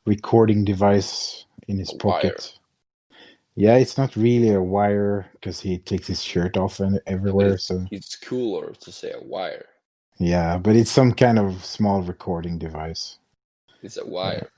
recording device in his A pocket. Yeah, it's not really a wire because he takes his shirt off and everywhere. So It's cooler to say a wire. yeah, but it's some kind of small recording device. It's a wire.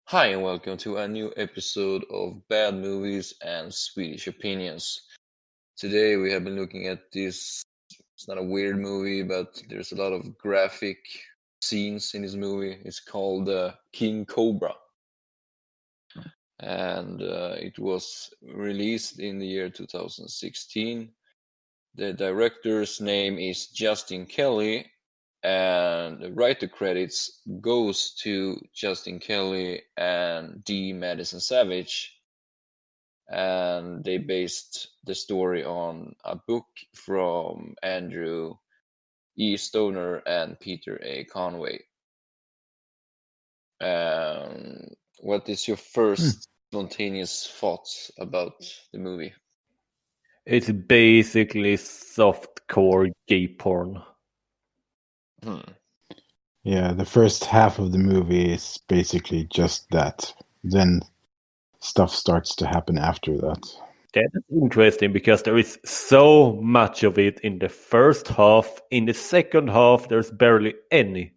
Hi and welcome to a new episode of Bad Movies and Swedish Opinions. Today we have been looking at this. It's not a weird movie, but there's a lot of graphic scenes in this movie. It's called King Cobra. And it was released in the year 2016. The director's name is Justin Kelly, and the writer credits goes to Justin Kelly and D. Madison Savage, and they based the story on a book from Andrew E. Stoner and Peter A. Conway. What is your first spontaneous thoughts about the movie? It's basically softcore gay porn. Yeah, the first half of the movie is basically just that. Then stuff starts to happen after that. That's interesting because there is so much of it in the first half. In the second half, there's barely any.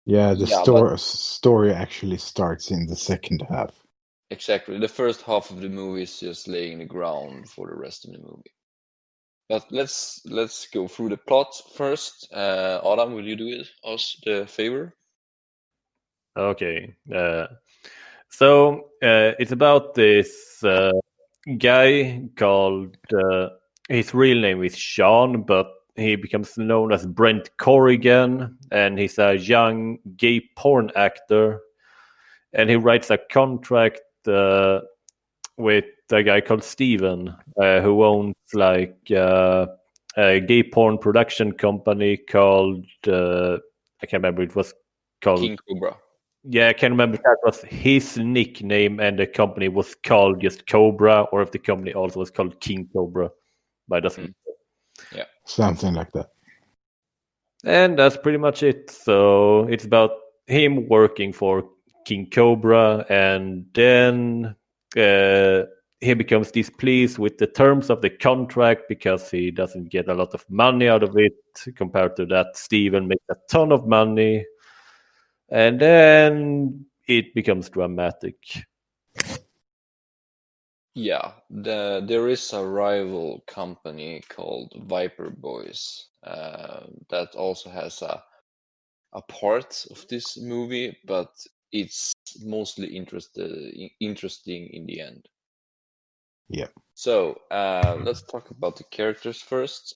Yeah, the Yeah, story actually starts in the second half. Exactly. The first half of the movie is just laying the ground for the rest of the movie. But let's go through the plot first. Adam, will you do us the favor? Okay. So it's about this guy called, his real name is Sean, but he becomes known as Brent Corrigan, and he's a young gay porn actor. And he writes a contract with a guy called Steven, who owns like a gay porn production company called, I can't remember, it was called King Cobra. Yeah, I can't remember if that was his nickname and the company was called just Cobra, or if the company also was called King Cobra. But it doesn't. Yeah. Something like that. And that's pretty much it. So it's about him working for King Cobra, and then he becomes displeased with the terms of the contract because he doesn't get a lot of money out of it. Compared to that, Steven makes a ton of money. And then it becomes dramatic. Yeah, there is a rival company called Viper Boys that also has a part of this movie, but it's mostly interesting in the end. Yeah. So let's talk about the characters first.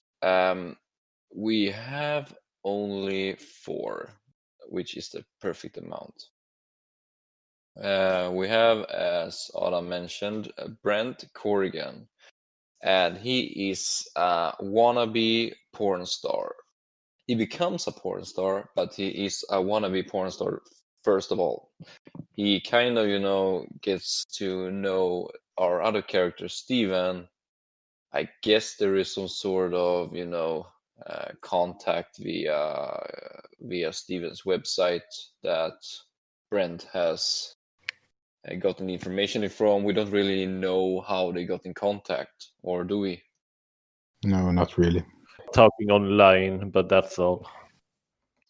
We have only 4, which is the perfect amount. We have, as Adam mentioned, Brent Corrigan, and he is a wannabe porn star. He becomes a porn star, but he is a wannabe porn star first of all. He kind of, gets to know our other character, Steven. I guess there is some sort of, contact via Steven's website that Brent has gotten information from. We don't really know how they got in contact, or do we? No, not really. Talking online, but that's all.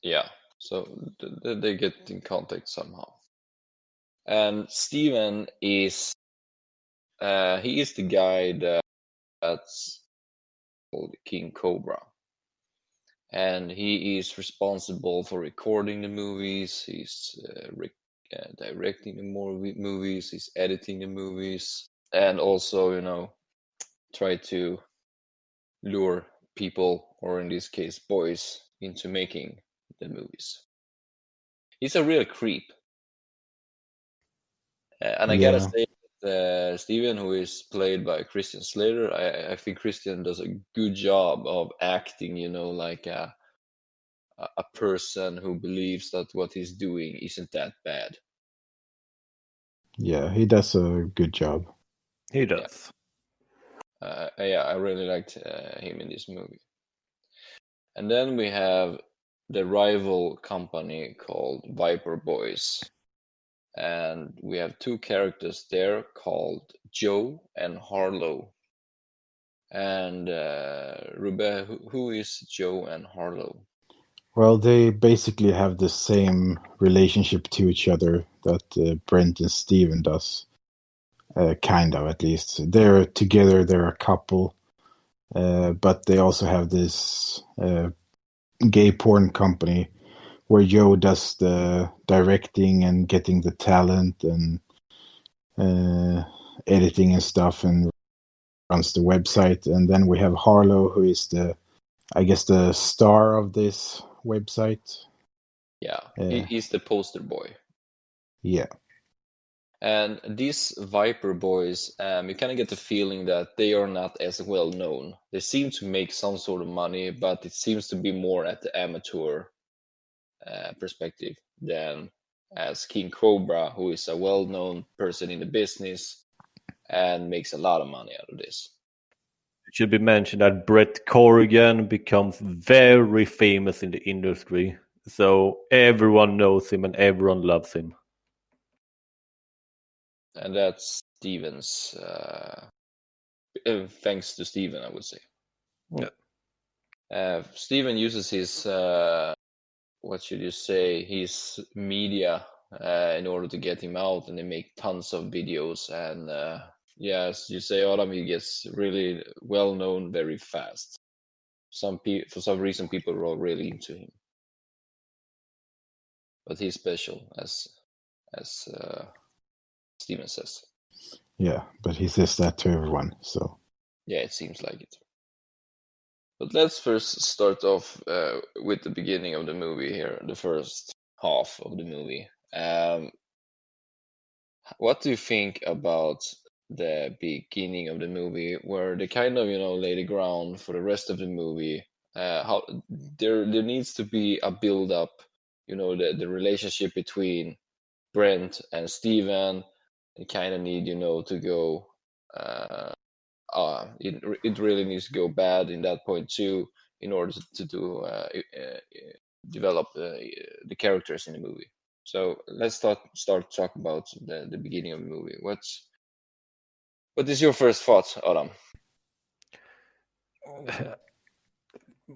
Yeah, so they get in contact somehow. And Steven is he is the guy that's called King Cobra, and he is responsible for recording the movies. He's directing the movies. He's editing the movies, and also try to lure people, or in this case boys, into making the movies. He's a real creep. And I gotta Yeah. say that Steven, who is played by Christian Slater, I think Christian does a good job of acting, like a person who believes that what he's doing isn't that bad. Yeah, he does a good job. He does. Yeah, I really liked him in this movie. And then we have the rival company called Viper Boys. And we have two characters there called Joe and Harlow. And Rube, who is Joe and Harlow? Well, they basically have the same relationship to each other that Brent and Steven does. Kind of, at least. They're together, they're a couple. But they also have this gay porn company where Joe does the directing and getting the talent and editing and stuff and runs the website. And then we have Harlow, who is I guess, the star of this website. Yeah, Uh, he's the poster boy. yeah. And these Viper Boys, you kind of get the feeling that they are not as well known. They seem to make some sort of money, but it seems to be more at the amateur perspective than as King Cobra, who is a well-known person in the business and makes a lot of money out of this. It should be mentioned that Brent Corrigan becomes very famous in the industry. So everyone knows him and everyone loves him. And that's Steven's, thanks to Steven, I would say. Yeah. Steven uses his, what should you say, his media in order to get him out, and they make tons of videos. And yeah, as you say, Adam, he gets really well known very fast. For some reason, people are all really into him. But he's special, as Steven says. Yeah, but he says that to everyone, so. Yeah, it seems like it. But let's first start off with the beginning of the movie here, the first half of the movie. What do you think about the beginning of the movie, where they kind of, lay the ground for the rest of the movie? How there needs to be a build up, the relationship between Brent and Steven. It kind of need, to go. It really needs to go bad in that point too, in order to develop the characters in the movie. So let's start talk about the beginning of the movie. What is your first thought, Adam?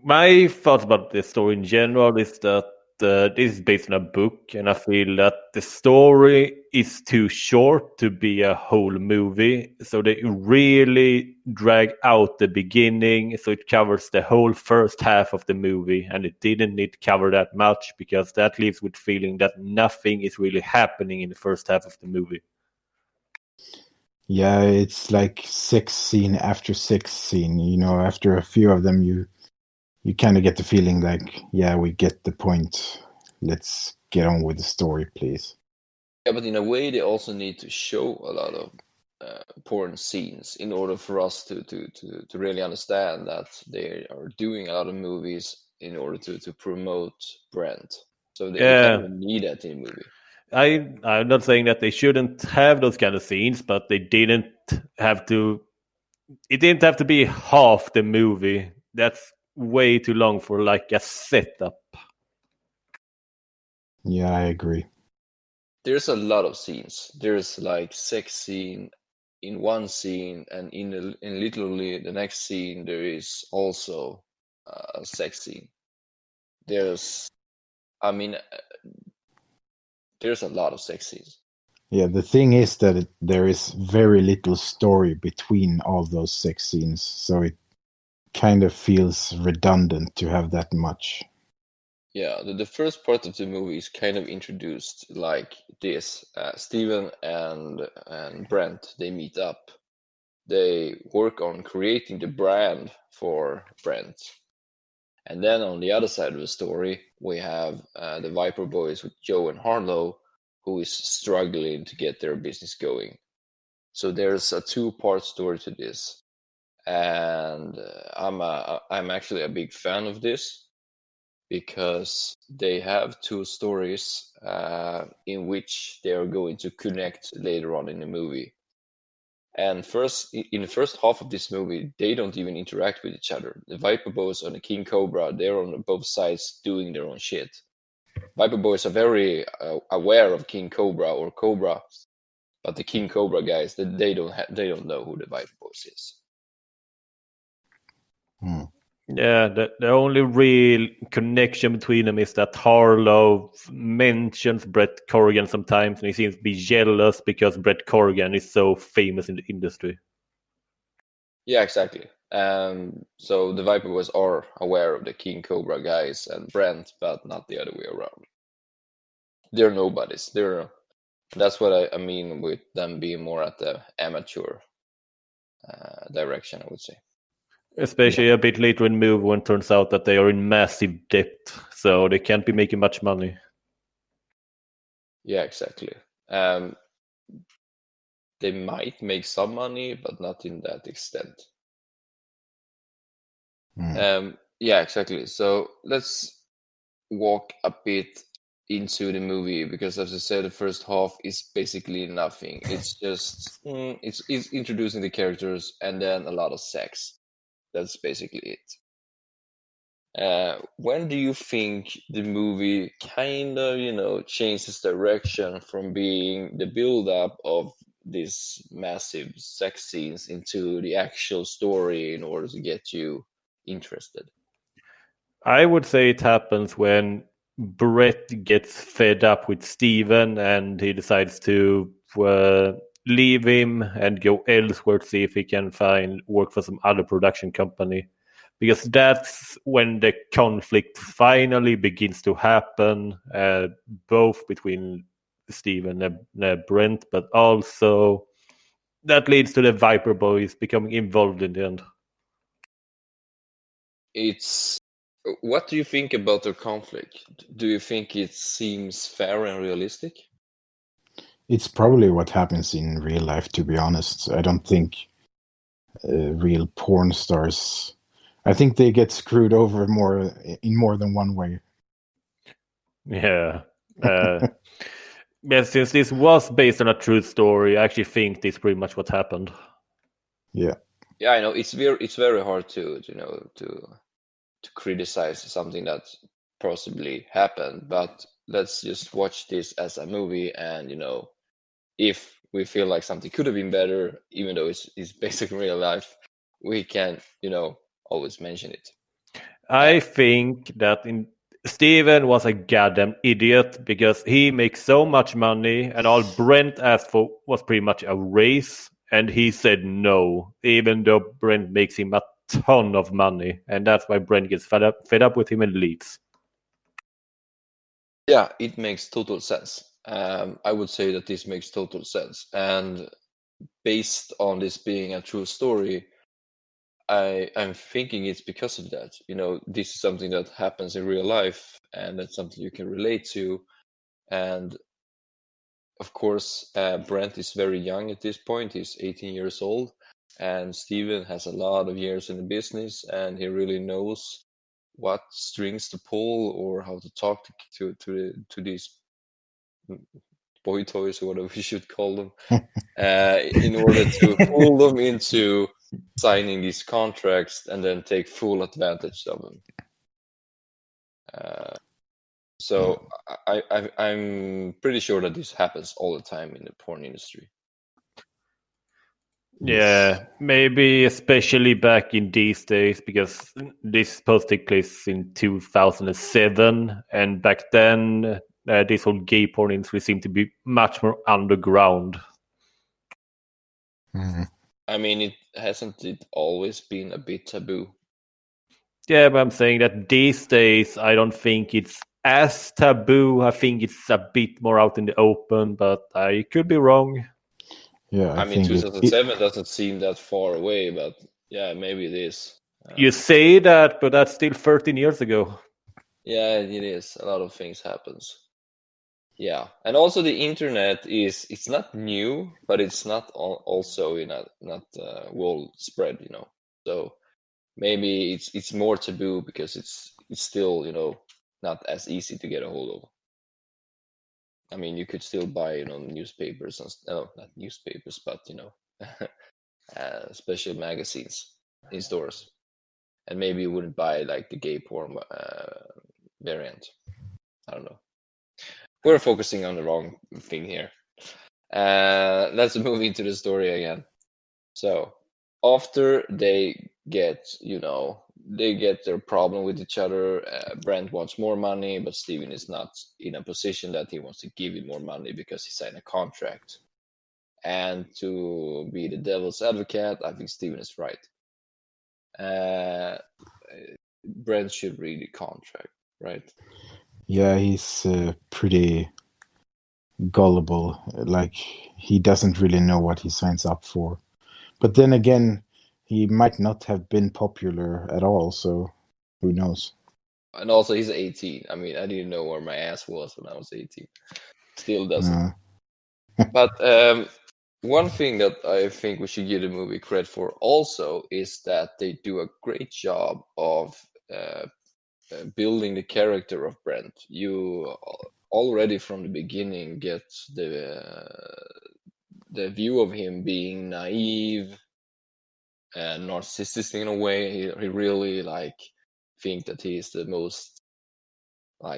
My thoughts about the story in general is that this is based on a book, and I feel that the story is too short to be a whole movie. So they really drag out the beginning, so it covers the whole first half of the movie, and it didn't need to cover that much because that leaves with feeling that nothing is really happening in the first half of the movie. Yeah, it's like sex scene after sex scene. After a few of them, you kind of get the feeling like, yeah, we get the point. Let's get on with the story, please. Yeah, but in a way, they also need to show a lot of porn scenes in order for us to really understand that they are doing a lot of movies in order to promote Brent. So they kind of need that in the movie. I'm not saying that they shouldn't have those kind of scenes, but they didn't have to. It didn't have to be half the movie. That's way too long for like a setup. Yeah, I agree. There's a lot of scenes. There's like sex scene in one scene, and in literally the next scene there is also a sex scene. There's a lot of sex scenes. Yeah, the thing is that there is very little story between all those sex scenes, so it kind of feels redundant to have that much. Yeah, the first part of the movie is kind of introduced like this. Steven and Brent, they meet up. They work on creating the brand for Brent. And then on the other side of the story, we have the Viper Boys with Joe and Harlow, who is struggling to get their business going. So there's a two-part story to this. And I'm actually a big fan of this. because they have two stories in which they are going to connect later on in the movie. And in the first half of this movie, they don't even interact with each other. The Viper Boys and the King Cobra, they're on both sides doing their own shit. Viper Boys are very aware of King Cobra or Cobra, but the King Cobra guys, they don't know who the Viper Boys is. Yeah, the only real connection between them is that Harlow mentions Brent Corrigan sometimes, and he seems to be jealous because Brent Corrigan is so famous in the industry. Yeah, exactly. So the Viper Boys are aware of the King Cobra guys and Brent, but not the other way around. They're nobodies. That's what I mean with them being more at the amateur direction, I would say. Especially a bit later in the movie when it turns out that they are in massive debt, so they can't be making much money. Yeah, exactly. They might make some money, but not in that extent. Yeah, exactly. So let's walk a bit into the movie because, as I said, the first half is basically nothing. It's just it's introducing the characters and then a lot of sex. That's basically it. When do you think the movie kind of changes direction from being the build-up of these massive sex scenes into the actual story in order to get you interested? I would say it happens when Brett gets fed up with Steven and he decides to leave him and go elsewhere to see if he can find work for some other production company. Because that's when the conflict finally begins to happen, both between Steven and Brent, but also that leads to the Viper Boys becoming involved in the end. What do you think about their conflict? Do you think it seems fair and realistic? It's probably what happens in real life, to be honest. I don't think real porn stars. I think they get screwed over in more than one way. Yeah. Yeah, since this was based on a true story, I actually think this is pretty much what happened. Yeah. Yeah, I know it's very hard to criticize something that possibly happened, but let's just watch this as a movie, and if we feel like something could have been better, even though it's based in real life, we can always mention it. I think that Steven was a goddamn idiot because he makes so much money and all Brent asked for was pretty much a raise, and he said no, even though Brent makes him a ton of money, and that's why Brent gets fed up with him and leaves. Yeah, it makes total sense. I would say that this makes total sense, and based on this being a true story, I'm thinking it's because of that. This is something that happens in real life, and that's something you can relate to. And of course, Brent is very young at this point. He's 18 years old, and Steven has a lot of years in the business, and he really knows what strings to pull or how to talk to these boy toys or whatever we should call them, in order to fool them into signing these contracts and then take full advantage of them. So I'm pretty sure that this happens all the time in the porn industry. Yeah, maybe especially back in these days, because this supposed to take place in 2007, and back then this whole gay porn industry seemed to be much more underground. Mm-hmm. I mean, it hasn't always been a bit taboo? Yeah, but I'm saying that these days I don't think it's as taboo. I think it's a bit more out in the open, but I could be wrong. Yeah, I mean, 2007 doesn't seem that far away, but yeah, maybe it is. You say that, but that's still 13 years ago. Yeah, it is. A lot of things happens. Yeah, and also the internet it's not new, but it's not also not well spread, So maybe it's more taboo because it's still not as easy to get a hold of. I mean, you could still buy, newspapers and not newspapers, but special magazines in stores, and maybe you wouldn't buy like the gay porn variant. I don't know. We're focusing on the wrong thing here. Let's move into the story again. So after they get, they get their problem with each other. Brent wants more money, but Steven is not in a position that he wants to give him more money because he signed a contract. And to be the devil's advocate, I think Steven is right. Brent should read the contract, right? Yeah, he's pretty gullible. Like, he doesn't really know what he signs up for. But then again, he might not have been popular at all, so who knows? And also, he's 18. I mean, I didn't know where my ass was when I was 18. Still doesn't. But one thing that I think we should give the movie credit for also is that they do a great job of building the character of Brent. You already from the beginning get the view of him being naive and narcissistic in a way. He really think that he's the most,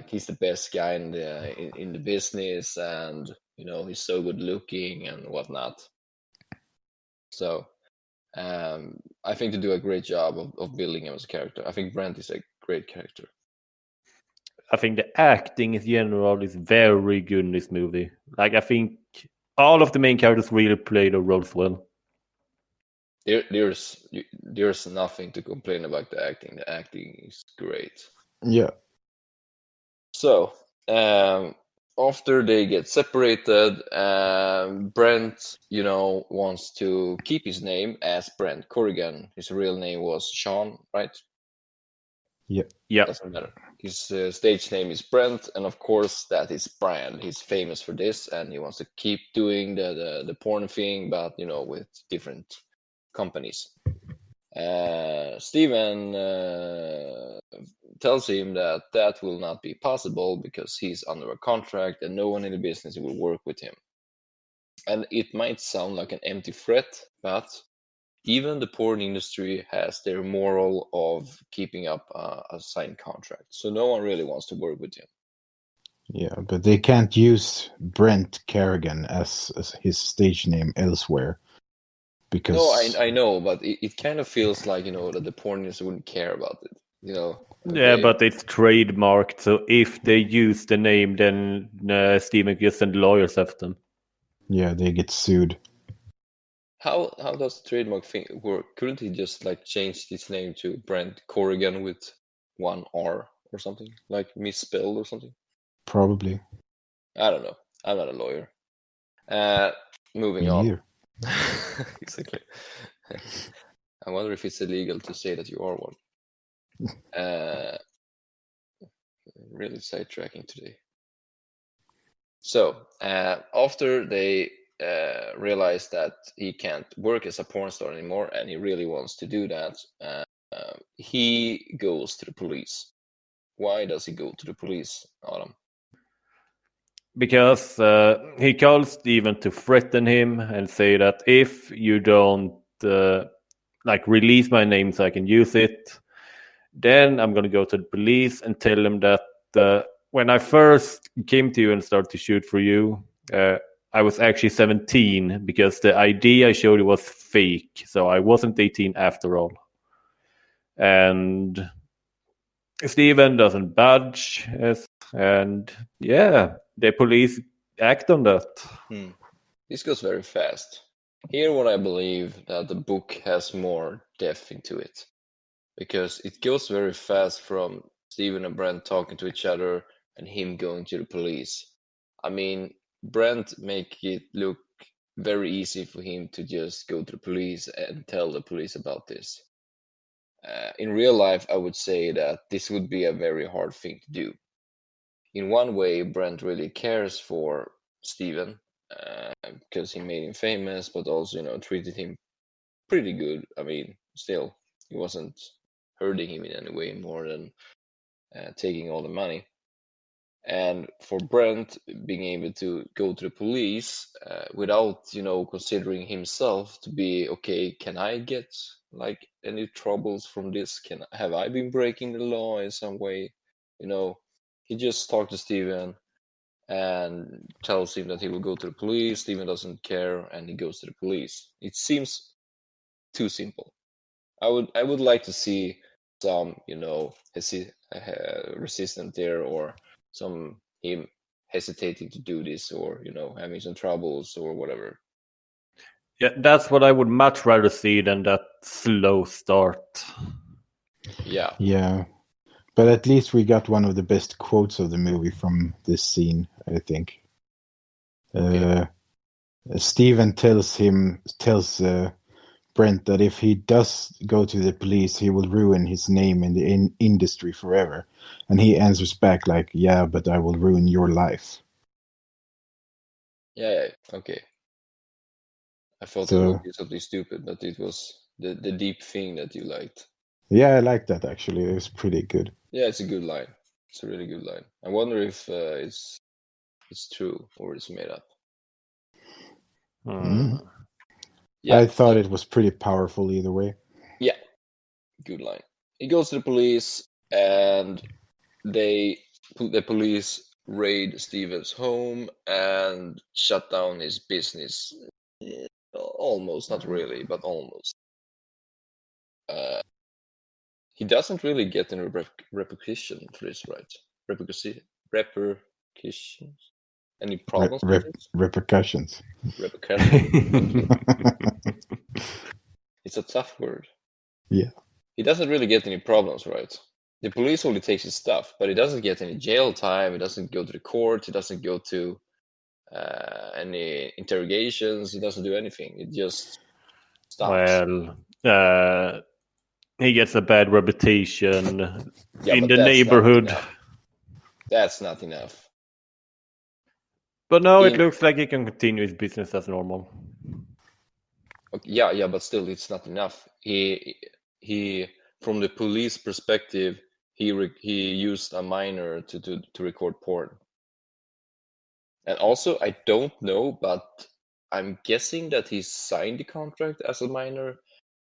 he's the best guy in the business, and he's so good looking and whatnot. So I think they do a great job of building him as a character. I think Brent is a great character. I think the acting in general is very good in this movie. Like, I think all of the main characters really play the roles well. There's nothing to complain about the acting. The acting is great. Yeah. So after they get separated, Brent, wants to keep his name as Brent Corrigan. His real name was Sean, right? Yeah. Doesn't matter. His stage name is Brent, and of course that is brand. He's famous for this, and he wants to keep doing the porn thing, but with different companies. Steven tells him that will not be possible because he's under a contract and no one in the business will work with him. And it might sound like an empty threat, but even the porn industry has their moral of keeping up a signed contract. So no one really wants to work with him. Yeah, but they can't use Brent Corrigan as his stage name elsewhere. Because... No, I know, but it kind of feels like, that the porn industry wouldn't care about it. Yeah, but it's trademarked, so if they use the name, then Steven can send lawyers after them. Yeah, they get sued. How does the trademark thing work? Couldn't he just change his name to Brent Corrigan with one R or something? Like misspelled or something? Probably. I don't know. I'm not a lawyer. Moving Me on. neither. Exactly. I wonder if it's illegal to say that you are one. Really sidetracking today. So after they realize that he can't work as a porn star anymore and he really wants to do that, he goes to the police. Why does he go to the police, Adam? Because he calls Steven to threaten him and say that if you don't release my name so I can use it, then I'm going to go to the police and tell them that when I first came to you and started to shoot for you, I was actually 17 because the ID I showed you was fake. So I wasn't 18 after all. And Steven doesn't budge. And yeah, the police act on that. This goes very fast. Here what I believe that the book has more depth into it. Because it goes very fast from Steven and Brent talking to each other and him going to the police. I mean, Brent make it look very easy for him to just go to the police and tell the police about this. In real life, I would say that this would be a very hard thing to do. In one way, Brent really cares for Steven because he made him famous, but also, treated him pretty good. I mean, still, he wasn't hurting him in any way more than taking all the money. And for Brent being able to go to the police without, considering himself to be, okay, can I get like any troubles from this? Have I been breaking the law in some way? He just talked to Steven and tells him that he will go to the police. Steven doesn't care, and he goes to the police. It seems too simple. I would like to see some, resistance there, or some him hesitating to do this, or having some troubles or whatever. Yeah, that's what I would much rather see than that slow start. Yeah. Yeah. But at least we got one of the best quotes of the movie from this scene, I think. Okay. Steven tells Brent that if he does go to the police, he will ruin his name in the industry forever. And he answers back like, yeah, but I will ruin your life. Yeah. Okay. I thought it would be something stupid, but it was the deep thing that you liked. Yeah, I like that actually. It was pretty good. Yeah, it's a good line. It's a really good line. I wonder if it's true or it's made up. Yeah, I thought it was pretty powerful either way. Yeah, good line. He goes to the police, and the police raid Steven's home and shut down his business. Almost, not really, but almost. He doesn't really get any repercussion for this, right? Repercussions? Any problems with this? Repercussions. Repercussions. It's a tough word. Yeah. He doesn't really get any problems, right? The police only takes his stuff, but he doesn't get any jail time. He doesn't go to the court. He doesn't go to any interrogations. He doesn't do anything. It just stops. Well, he gets a bad reputation in the that's neighborhood. That's not enough. But now it looks like he can continue his business as normal. Okay, yeah, but still, it's not enough. He from the police perspective, he used a minor to record porn. And also, I don't know, but I'm guessing that he signed the contract as a minor,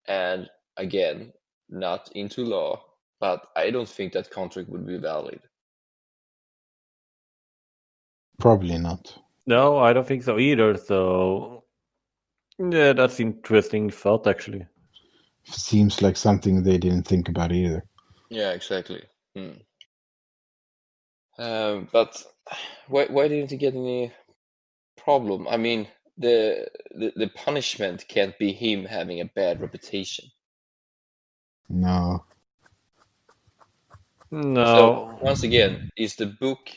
and again, not into law, but I don't think that contract would be valid. Probably not. No, I don't think so either. So, yeah, that's interesting thought, actually. Seems like something they didn't think about either. Yeah, exactly. But why didn't he get any problem? I mean, the punishment can't be him having a bad reputation. No. No. So once again, is the book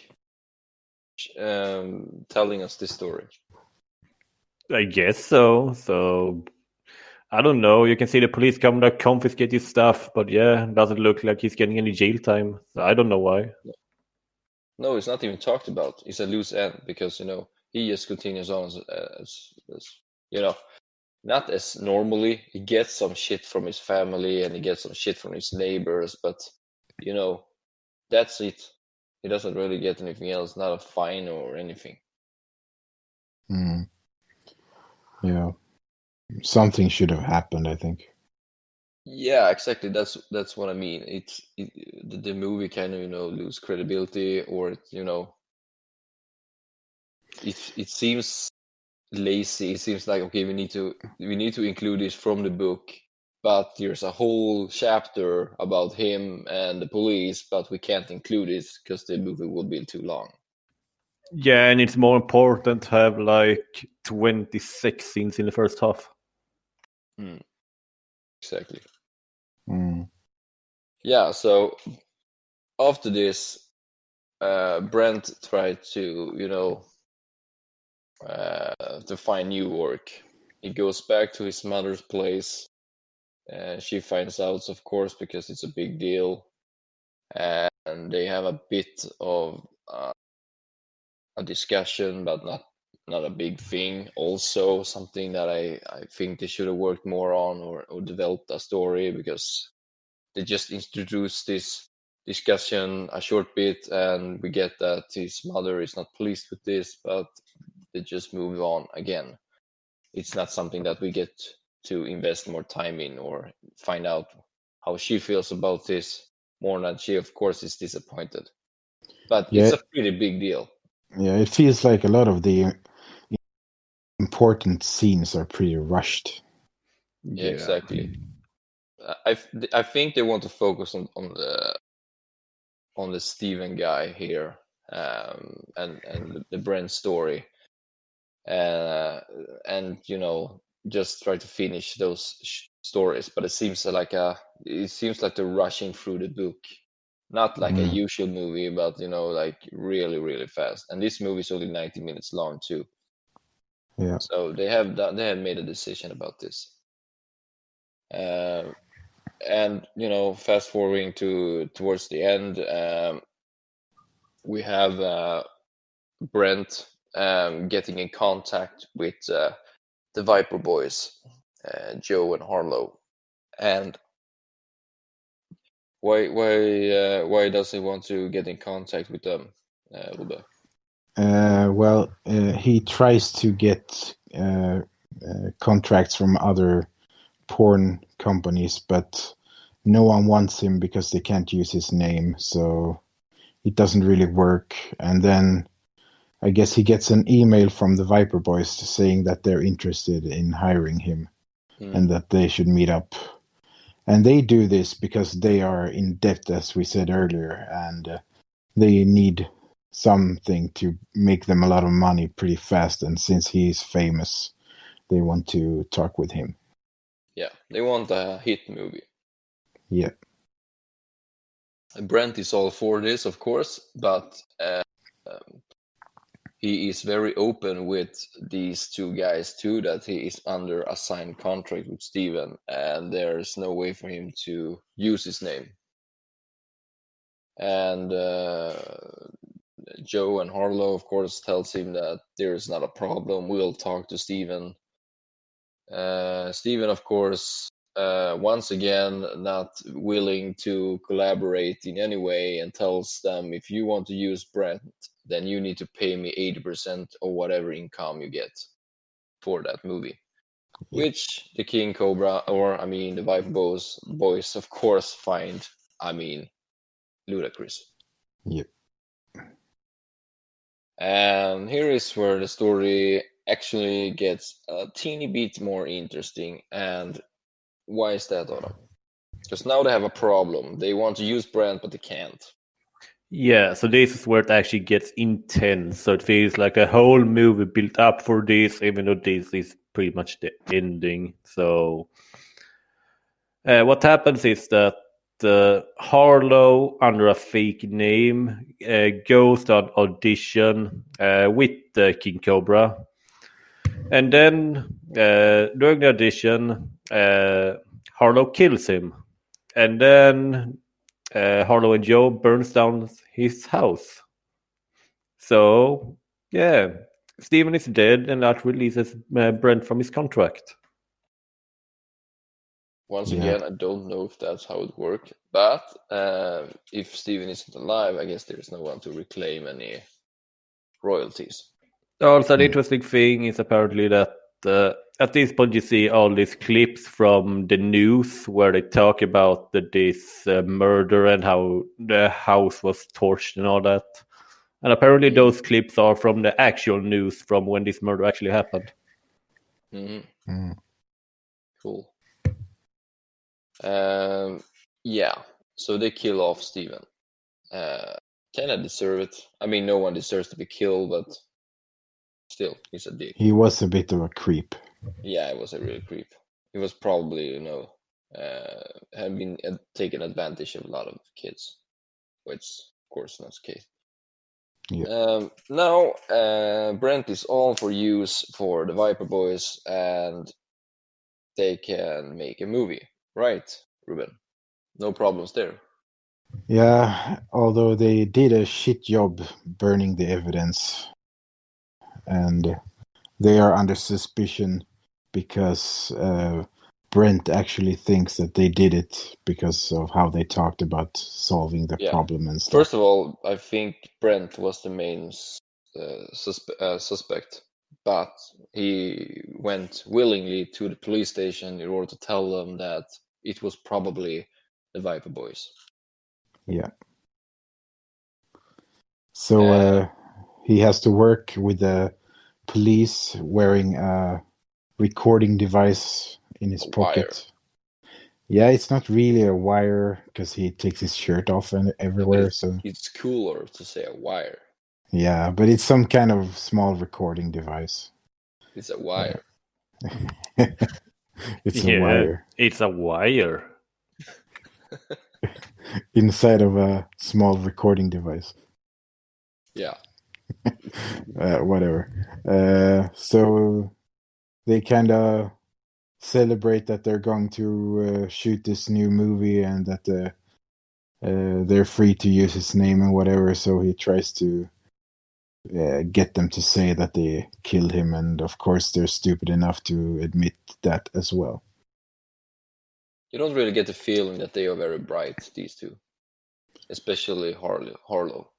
telling us this story? I guess so. So I don't know. You can see the police come to confiscate his stuff, but yeah, doesn't look like he's getting any jail time. So I don't know why. No, it's not even talked about. It's a loose end because he just continues on as not as normally. He gets some shit from his family and he gets some shit from his neighbors, but that's it. He doesn't really get anything else, not a fine or anything. Yeah. Something should have happened, I think. Yeah, exactly. That's what I mean. The movie kind of lose credibility, or it seems lazy. It seems like, okay, we need to include this from the book, but there's a whole chapter about him and the police, but we can't include it because the movie would be too long. Yeah, and it's more important to have like 26 scenes in the first half. Exactly. Yeah, so after this, Brent tried to to find new work. He goes back to his mother's place. She finds out, of course, because it's a big deal, and they have a bit of a discussion, but not a big thing. Also, something that I think they should have worked more on, or developed a story, because they just introduced this discussion a short bit, and we get that his mother is not pleased with this, but they just move on again. It's not something that we get to invest more time in or find out how she feels about this, more than she, of course, is disappointed. But Yeah. it's a pretty big deal. Yeah, it feels like a lot of the important scenes are pretty rushed. Yeah, exactly. I think they want to focus on the Steven guy here, and the Brent story, and just try to finish those stories. But it seems like they're rushing through the book, not like a usual movie, but like really really fast. And this movie is only 90 minutes long too. Yeah. So they have made a decision about this. And fast forwarding towards the end, we have Brent getting in contact with the Viper boys, Joe and Harlow. And why does he want to get in contact with them, Ruben? Well, he tries to get contracts from other porn companies, but no one wants him because they can't use his name, so it doesn't really work. And then I guess he gets an email from the Viper Boys saying that they're interested in hiring him and that they should meet up. And they do this because they are in debt, as we said earlier, and they need something to make them a lot of money pretty fast. And since he's famous, they want to talk with him. Yeah, they want a hit movie. Yeah. Brent is all for this, of course, but he is very open with these two guys too, that he is under a signed contract with Steven, and there's no way for him to use his name. And Joe and Harlow, of course, tells him that there's not a problem. We'll talk to Steven. Steven, of course, once again, not willing to collaborate in any way, and tells them, if you want to use Brent, then you need to pay me 80% of whatever income you get for that movie. Yeah. Which the King Cobra, the Viper boys, of course, find, ludicrous. Yep. And here is where the story actually gets a teeny bit more interesting. And why is that, Adam? Because now they have a problem. They want to use Brent, but they can't. Yeah, so this is where it actually gets intense. So it feels like a whole movie built up for this, even though this is pretty much the ending. So what happens is that Harlow, under a fake name, goes to an audition with King Cobra. And then during the audition, Harlow kills him. And then Harlow and Joe burns down his house. So, yeah, Steven is dead, and that releases Brent from his contract. Once again, I don't know if that's how it worked, but if Steven isn't alive, I guess there's no one to reclaim any royalties. Also, an interesting thing is apparently that at this point you see all these clips from the news where they talk about this murder and how the house was torched and all that. And apparently those clips are from the actual news from when this murder actually happened. Cool. Yeah, so they kill off Steven. Kind of deserve it. No one deserves to be killed, but still, he's a dick. He was a bit of a creep. Yeah, he was a real creep. He was probably, had been taken advantage of a lot of kids, which, of course, not the case. Yeah. Now, Brent is all for use for the Viper boys, and they can make a movie. Right, Ruben? No problems there. Yeah, although they did a shit job burning the evidence, and they are under suspicion because Brent actually thinks that they did it because of how they talked about solving the Yeah. problem and stuff. First of all, I think Brent was the main suspect, but he went willingly to the police station in order to tell them that it was probably the Viper Boys. Yeah. So he has to work with the police wearing a recording device in his A pocket. wire. Yeah, it's not really a wire because he takes his shirt off and everywhere. So It's cooler to say a wire. yeah, but it's some kind of small recording device. It's a wire. It's a wire It's a wire. inside of a small recording device. Yeah. Whatever. So they kind of celebrate that they're going to shoot this new movie and that they're free to use his name and whatever. So he tries to get them to say that they killed him, and of course they're stupid enough to admit that as well. You don't really get the feeling that they are very bright, these two. Especially Harlow.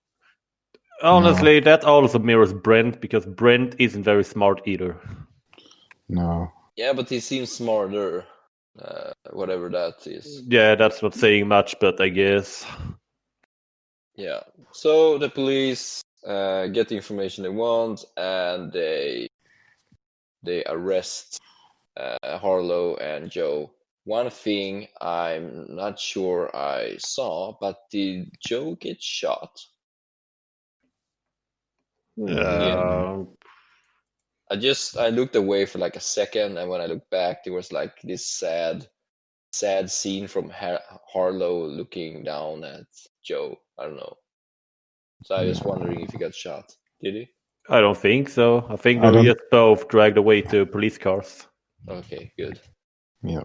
Honestly, that also mirrors Brent because Brent isn't very smart either. No. Yeah, but he seems smarter, whatever that is. Yeah, that's not saying much, but I guess. Yeah. So the police get the information they want, and they arrest Harlow and Joe. One thing I'm not sure I saw, but did Joe get shot? Uh, I looked away for like a second, and when I looked back, there was like this sad scene from Harlow looking down at Joe. I don't know. So I was wondering if he got shot. Did he? I don't think so. I think I they were don't- just both dragged away to police cars. Okay, good. Yeah.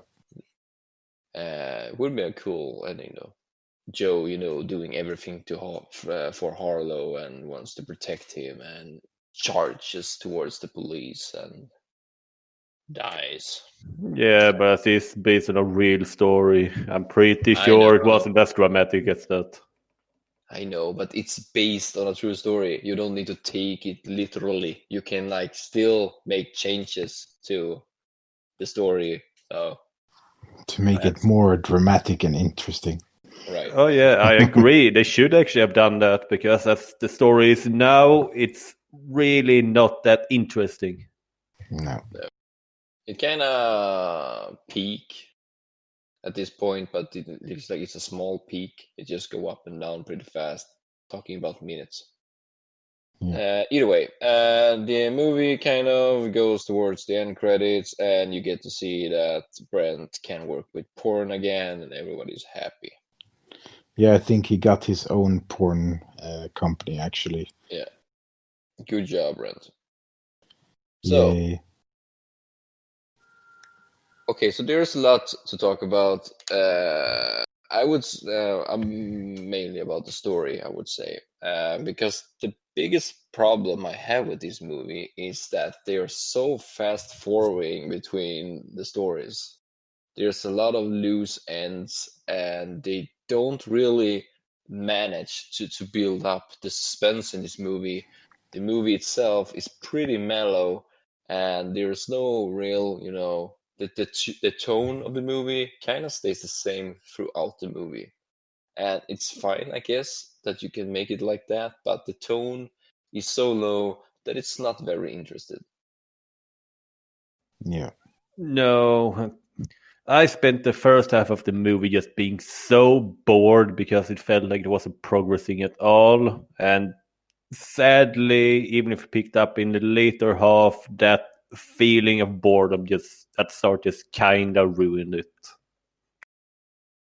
Would be a cool ending though. Joe, doing everything for Harlow and wants to protect him and charges towards the police and dies. Yeah, but it's based on a real story. I'm pretty I sure it know. wasn't as dramatic as that. I know, but it's based on a true story. You don't need to take it literally. You can still make changes to the story. So To make it more dramatic and interesting. right. Oh yeah, I agree. They should actually have done that because as the story is now, it's really not that interesting. No. It kind of peak at this point, but it looks like it's a small peak. It just go up and down pretty fast. Talking about minutes. Yeah. Either way, the movie kind of goes towards the end credits, and you get to see that Brent can work with porn again, and everybody's happy. Yeah, I think he got his own porn company, actually. Yeah. Good job, Brent. So, Yay. okay, so there's a lot to talk about. I'm mainly about the story, I would say, because the biggest problem I have with this movie is that they are so fast forwarding between the stories. There's a lot of loose ends, and they don't really manage to build up the suspense in this movie. The movie itself is pretty mellow, and there's no real, the tone of the movie kind of stays the same throughout the movie. And it's fine, I guess, that you can make it like that, but the tone is so low that it's not very interested. Yeah. No, I spent the first half of the movie just being so bored because it felt like it wasn't progressing at all. And sadly, even if it picked up in the later half, that feeling of boredom just at start just kind of ruined it.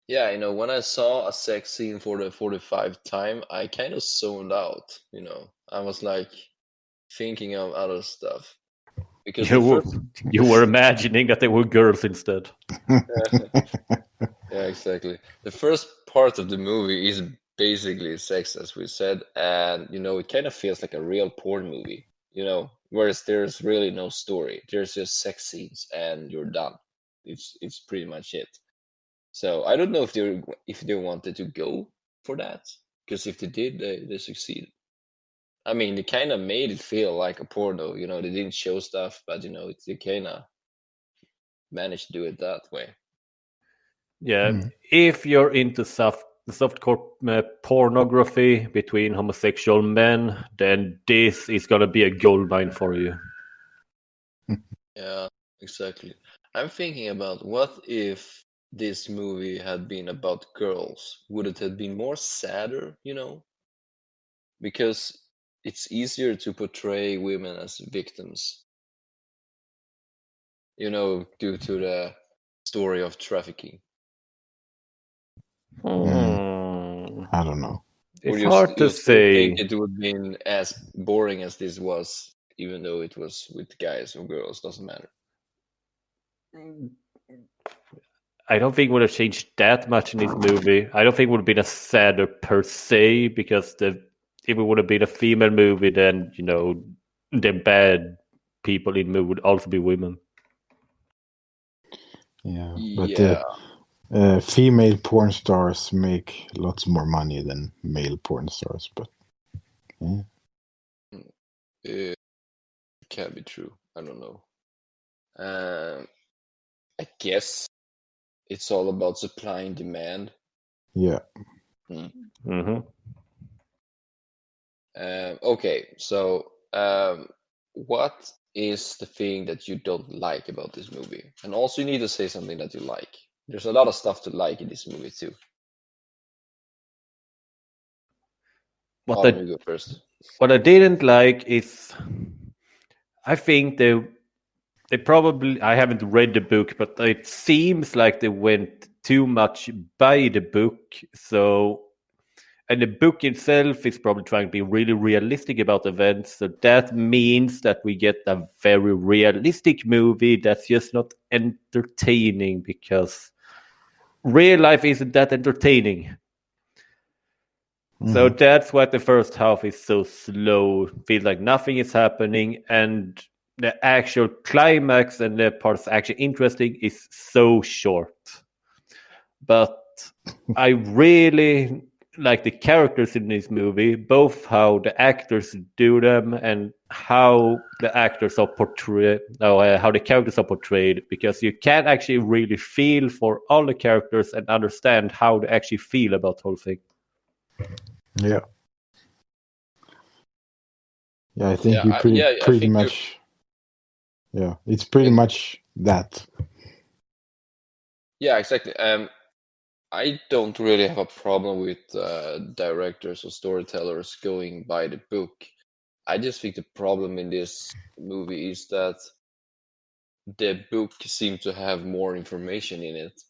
Yeah, when I saw a sex scene for the 45th time, I kind of zoned out, I was like thinking of other stuff. Because the first You were imagining that they were girls instead. Yeah, exactly. The first part of the movie is basically sex, as we said, and it kind of feels like a real porn movie, whereas there's really no story. There's just sex scenes and you're done. it's pretty much it. So I don't know if they wanted to go for that, because if they did, they succeeded. I mean, they kind of made it feel like a porno. They didn't show stuff, but they kind of managed to do it that way. Yeah, if you're into softcore pornography between homosexual men, then this is gonna be a goldmine for you. Yeah, exactly. I'm thinking about, what if this movie had been about girls? Would it have been more sadder, Because it's easier to portray women as victims, due to the story of trafficking. I don't know. It's hard to say. Think it would have been as boring as this was, even though it was with guys or girls, doesn't matter? I don't think it would have changed that much in this movie. I don't think it would have been a sadder per se, because if it would have been a female movie, then the bad people in the movie would also be women. Yeah, but female porn stars make lots more money than male porn stars. But yeah. It can be true. I don't know. I guess it's all about supply and demand. Yeah. Mm-hmm. Okay, so what is the thing that you don't like about this movie? And also, you need to say something that you like. There's a lot of stuff to like in this movie too. Let me go first. What I didn't like is, I think they probably, I haven't read the book, but it seems like they went too much by the book. So, and the book itself is probably trying to be really realistic about events. So that means that we get a very realistic movie that's just not entertaining, because real life isn't that entertaining. So that's why the first half is so slow. Feels like nothing is happening, and the actual climax and the parts actually interesting is so short. But I really like the characters in this movie, both how the actors do them and how the actors are portrayed, how the characters are portrayed, because you can actually really feel for all the characters and understand how they actually feel about the whole thing. Yeah. Yeah, I think you pretty much. Yeah, it's pretty much that. Yeah, exactly. I don't really have a problem with directors or storytellers going by the book. I just think the problem in this movie is that the book seems to have more information in it.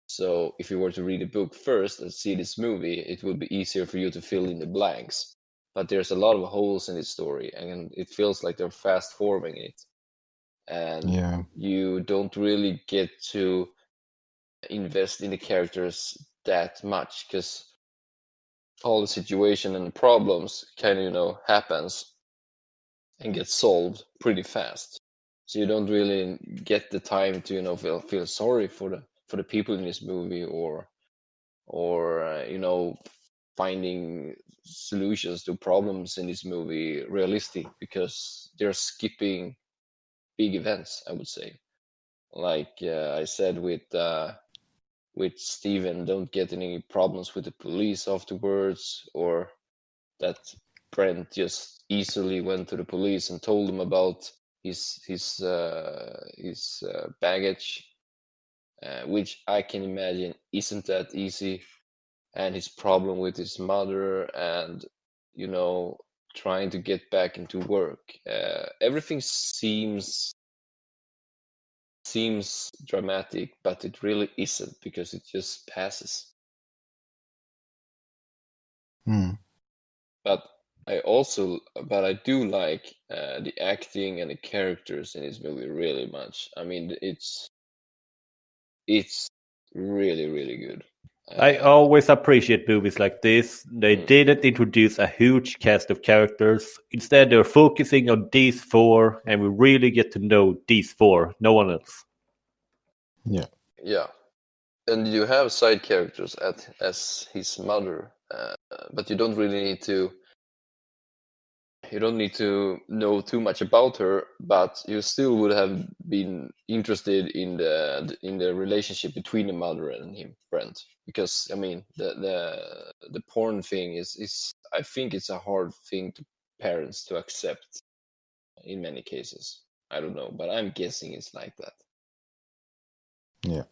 So if you were to read the book first and see this movie, it would be easier for you to fill in the blanks. But there's a lot of holes in this story, and it feels like they're fast forwarding it. And you don't really get to invest in the characters that much, because all the situation and the problems kind of happens and get solved pretty fast. So you don't really get the time to feel sorry for the people in this movie, or finding solutions to problems in this movie realistic, because they're skipping big events, I would say. Like I said with Steven, don't get any problems with the police afterwards, or that Brent just easily went to the police and told them about his baggage, which I can imagine isn't that easy, and his problem with his mother, and trying to get back into work. Everything seems dramatic, but it really isn't, because it just passes. But I do like the acting and the characters in this movie really much. I mean, it's really, really good. I always appreciate movies like this. They didn't introduce a huge cast of characters. Instead, they're focusing on these four, and we really get to know these four, no one else. Yeah, and you have side characters as his mother, but you don't really need to. You don't need to know too much about her, but you still would have been interested in the relationship between the mother and him, Brent. Because I mean, the porn thing is I think it's a hard thing to parents to accept in many cases. I don't know, but I'm guessing it's like that. Yeah.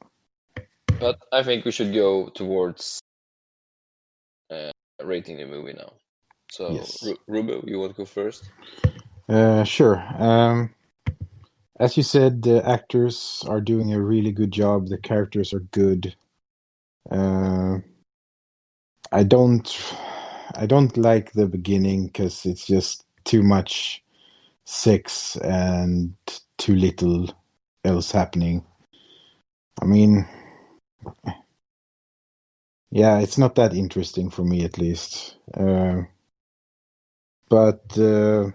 But I think we should go towards rating the movie now. So, Yes. Rubo, you want to go first? Sure. As you said, the actors are doing a really good job. The characters are good. I don't like the beginning because it's just too much sex and too little else happening. I mean, yeah, it's not that interesting for me at least. But and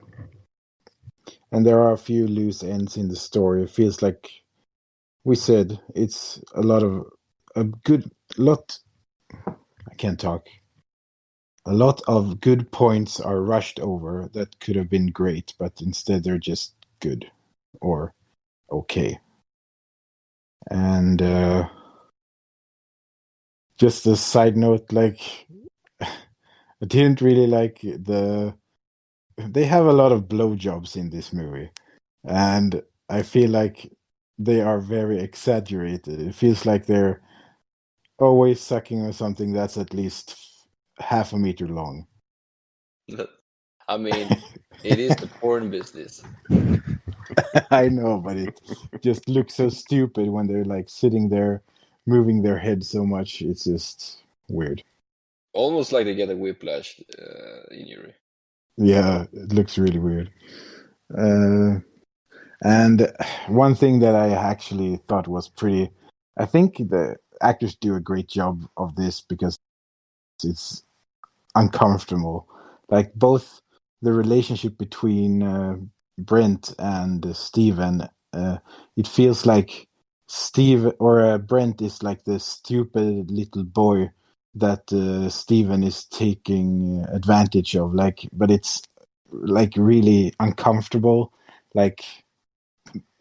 there are a few loose ends in the story. It feels like we said it's a good lot. I can't talk. A lot of good points are rushed over that could have been great, but instead they're just good or okay. And just a side note, like I didn't really like they have a lot of blowjobs in this movie, and I feel like they are very exaggerated. It feels like they're always sucking on something that's at least half a meter long. I mean, it is the porn business. I know, but it just looks so stupid when they're like sitting there moving their head so much. It's just weird. Almost like they get a whiplash injury. Yeah, it looks really weird. Uh, and one thing that I actually thought was pretty, I think the actors do a great job of this because it's uncomfortable. Like both the relationship between Brent and Steven, it feels like Steve or Brent is like the stupid little boy that Steven is taking advantage of. Like, but it's like really uncomfortable, like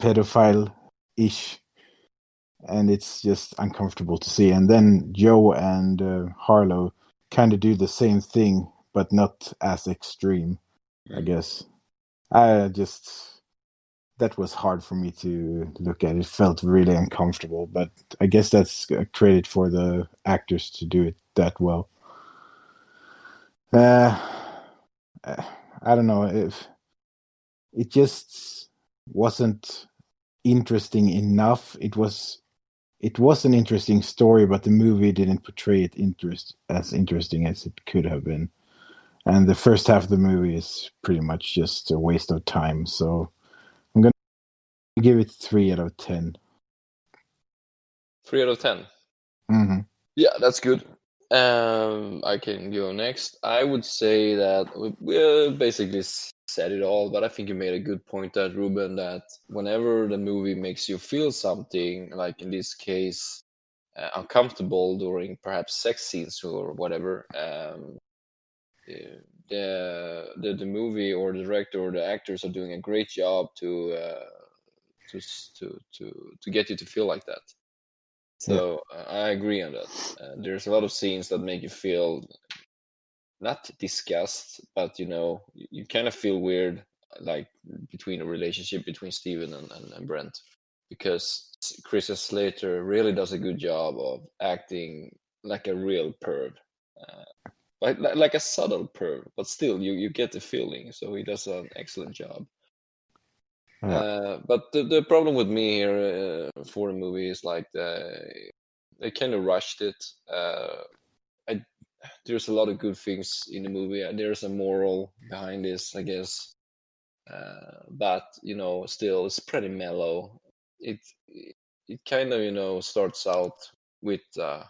pedophile ish, and it's just uncomfortable to see. And then Joe and Harlow kind of do the same thing, but not as extreme, I guess. I just that was hard for me to look at. It felt really uncomfortable, but I guess that's a credit for the actors to do it that well. Uh, I don't know if it just wasn't interesting enough. It was an interesting story, but the movie didn't portray it as interesting as it could have been. And the first half of the movie is pretty much just a waste of time. So I'm gonna give it 3 out of 10. 3 out of 10. Mm-hmm. Yeah, that's good. I can go next. I would say that we basically said it all, but I think you made a good point that Ruben, that whenever the movie makes you feel something, like in this case, uncomfortable during perhaps sex scenes or whatever, the movie or the director or the actors are doing a great job to get you to feel like that. So I agree on that. There's a lot of scenes that make you feel not disgust, but you kind of feel weird, like between a relationship between Steven and Brent, because Christian Slater really does a good job of acting like a real perv. Like a subtle perv, but still you get the feeling. So he does an excellent job. Yeah. But the problem with me here for the movie is like they kind of rushed it. There's a lot of good things in the movie. There's a moral behind this, I guess. But still, it's pretty mellow. It kind of starts out with the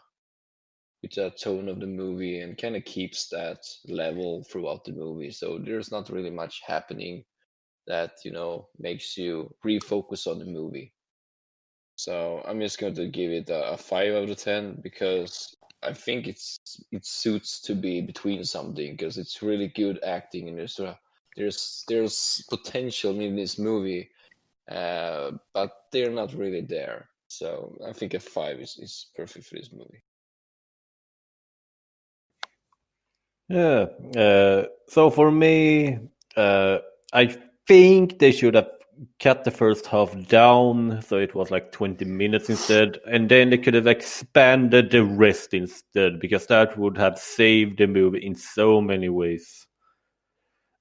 tone of the movie and kind of keeps that level throughout the movie. So there's not really much happening that makes you refocus on the movie. So I'm just going to give it a 5 out of 10 because I think it suits to be between something, because it's really good acting and there's potential in this movie, but they're not really there. So I think a 5 is perfect for this movie. Yeah. So for me, I think they should have cut the first half down, so it was like 20 minutes instead, and then they could have expanded the rest instead, because that would have saved the movie in so many ways.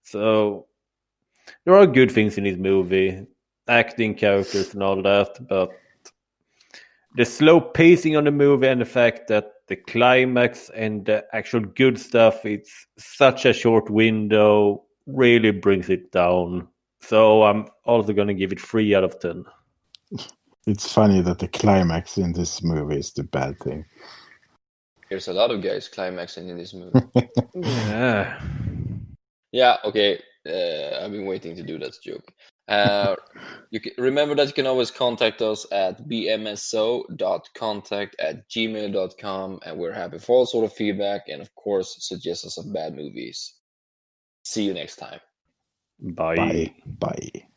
So there are good things in this movie, acting, characters, and all that, but the slow pacing on the movie and the fact that the climax and the actual good stuff, it's such a short window, really brings it down. So I'm also going to give it 3 out of 10. It's funny that the climax in this movie is the bad thing. There's a lot of guys climaxing in this movie. Yeah. Yeah, okay. I've been waiting to do that joke. Remember that you can always contact us at bmso.contact@gmail.com, and we're happy for all sort of feedback and, of course, suggestions of bad movies. See you next time. Bye. Bye. Bye.